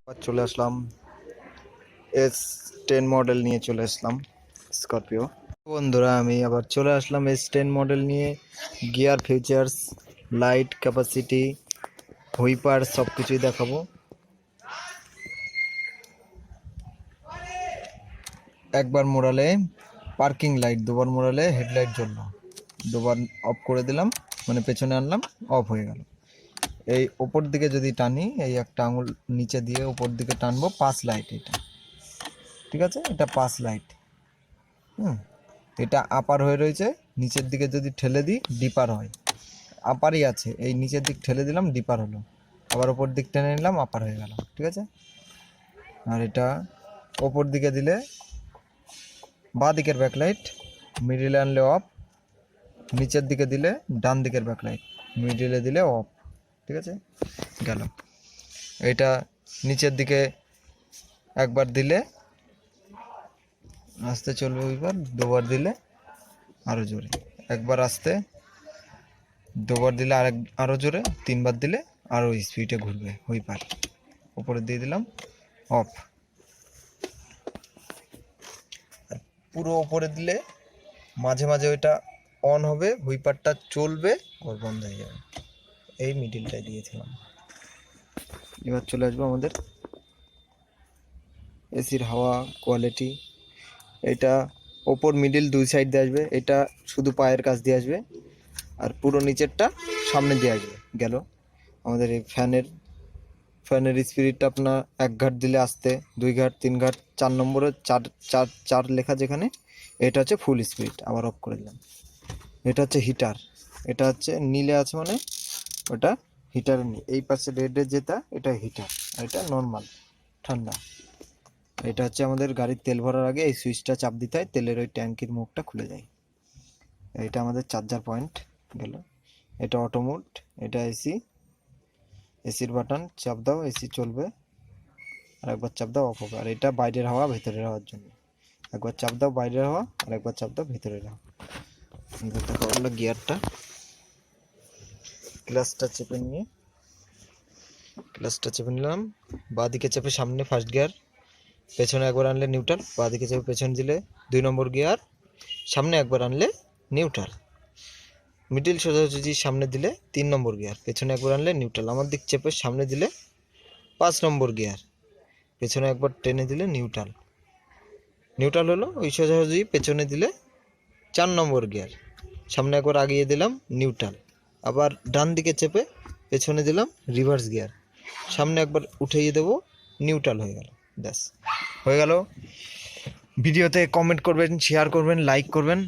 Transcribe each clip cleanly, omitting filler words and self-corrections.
চলে আসলাম S10 model নিয়ে চলে আসলাম স্করপিও। বন্ধুরা আমি আবার চলে আসলাম S10 মডেল নিয়ে। গিয়ার ফিচার্স, লাইট ক্যাপাসিটি, হুইপার সব কিছুই দেখাবো। একবার মোড়ালে পার্কিং লাইট, দুবার মোড়ালে হেডলাইট জ্বললো, দুবার অফ করে দিলাম, মানে পেছনে আনলাম, অফ হয়ে গেল। এই ওপর দিকে যদি টানি, এই একটা আঙুল নিচে দিয়ে ওপর দিকে টানবো, পাস লাইট এটা, ঠিক আছে, এটা পাস লাইট। এটা আপার হয়ে রয়েছে, নিচের দিকে যদি ঠেলে দিই ডিপার হয়। আপারই আছে, এই নিচের দিক ঠেলে দিলাম ডিপার হলো, আবার ওপর দিক টেনে নিলাম আপার হয়ে গেল, ঠিক আছে। আর এটা ওপর দিকে দিলে বাঁ দিকের ব্যাকলাইট, মিডিলে আনলে অফ, নিচের দিকে দিলে ডান দিকের ব্যাকলাইট, মিডিলে দিলে অফ, ঠিক আছে, গেল। এটা নিচের দিকে একবার দিলে আস্তে চলবে হুইপার, দুবার দিলে আরও জোরে, একবার আস্তে, দুবার দিলে আরও জোরে, তিনবার দিলে আরও স্পিডে ঘুরবে হুইপার। উপরে দিয়ে দিলাম অফ। আর পুরো উপরে দিলে মাঝে মাঝে ওইটা অন হবে, হুইপারটা চলবে, ওর বন্ধ হয়ে যাবে। এই মিডিলটায় দিয়েছিলাম। এবার চলে আসবো আমাদের এসির হাওয়া কোয়ালিটি। এটা ওপর মিডিল দুই সাইড দিয়ে আসবে, এটা শুধু পায়ের কাছ দিয়ে আসবে, আর পুরো নিচেরটা সামনে দিয়ে আসবে। গেল আমাদের এই ফ্যানের স্পিডটা আপনার 1 ঘাট দিলে আসতে, 2 ঘাট, 3 ঘাট, 4 নম্বরে চার চার চার লেখা যেখানে, এটা হচ্ছে ফুল স্পিড। আবার অফ করে দিলাম। এটা হচ্ছে হিটার, এটা হচ্ছে নীলে আছে মানে ওটা হিটার। এই পাশে রেডে যেটা, এটা হিটার, আর এটা নর্মাল ঠান্ডা। এটা হচ্ছে আমাদের গাড়ির তেল ভরার আগে এই সুইচটা চাপ দিতে হয়, তেলের ওই ট্যাঙ্কির মুখটা খুলে যায়। এটা আমাদের চার্জার পয়েন্ট গেল। এটা অটো মোড, এটা এসির বাটন, চাপ দাও এসি চলবে, আর একবার চাপ দাও অফ হবে। আর এটা বাইরের হাওয়া ভেতরের হাওয়ার জন্য, একবার চাপ দাও বাইরের হাওয়া, আর একবার চাপ দাও ভেতরের হাওয়া। দেখা হলো গিয়ারটা, ক্লাচটা চেপে নিলাম, বাঁ দিকে চেপে সামনে ফার্স্ট গিয়ার, পেছনে একবার আনলে নিউট্রাল, বাঁ দিকে চেপে পেছনে দিলে 2 নম্বর গিয়ার, সামনে একবার আনলে নিউট্রাল, মিডিল সোজাসুজি সামনে দিলে 3 নম্বর গিয়ার, পেছনে একবার আনলে নিউট্রাল, আমার দিক চেপে সামনে দিলে 5 নম্বর গিয়ার, পেছনে একবার টেনে দিলে নিউট্রাল হলো। ওই সোজাসুজি পেছনে দিলে 4 নম্বর গিয়ার, সামনে একবার আগিয়ে দিলাম নিউট্রাল, আবার ডান দিকে চেপে পেছনে দিলাম রিভার্স গিয়ার, সামনে একবার উঠিয়ে দেবো, নিউট্রাল হয়ে গেল। ব্যাস হয়ে গেল। ভিডিওতে কমেন্ট করবেন, শেয়ার করবেন, লাইক করবেন,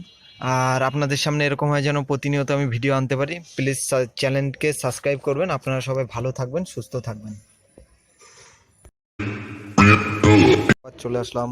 আর আপনাদের সামনে এরকম হয় যেন প্রতিনিয়ত আমি ভিডিও আনতে পারি। প্লিজ চ্যানেলকে সাবস্ক্রাইব করবেন। আপনারা সবাই ভালো থাকবেন, সুস্থ থাকবেন। চলে আসলাম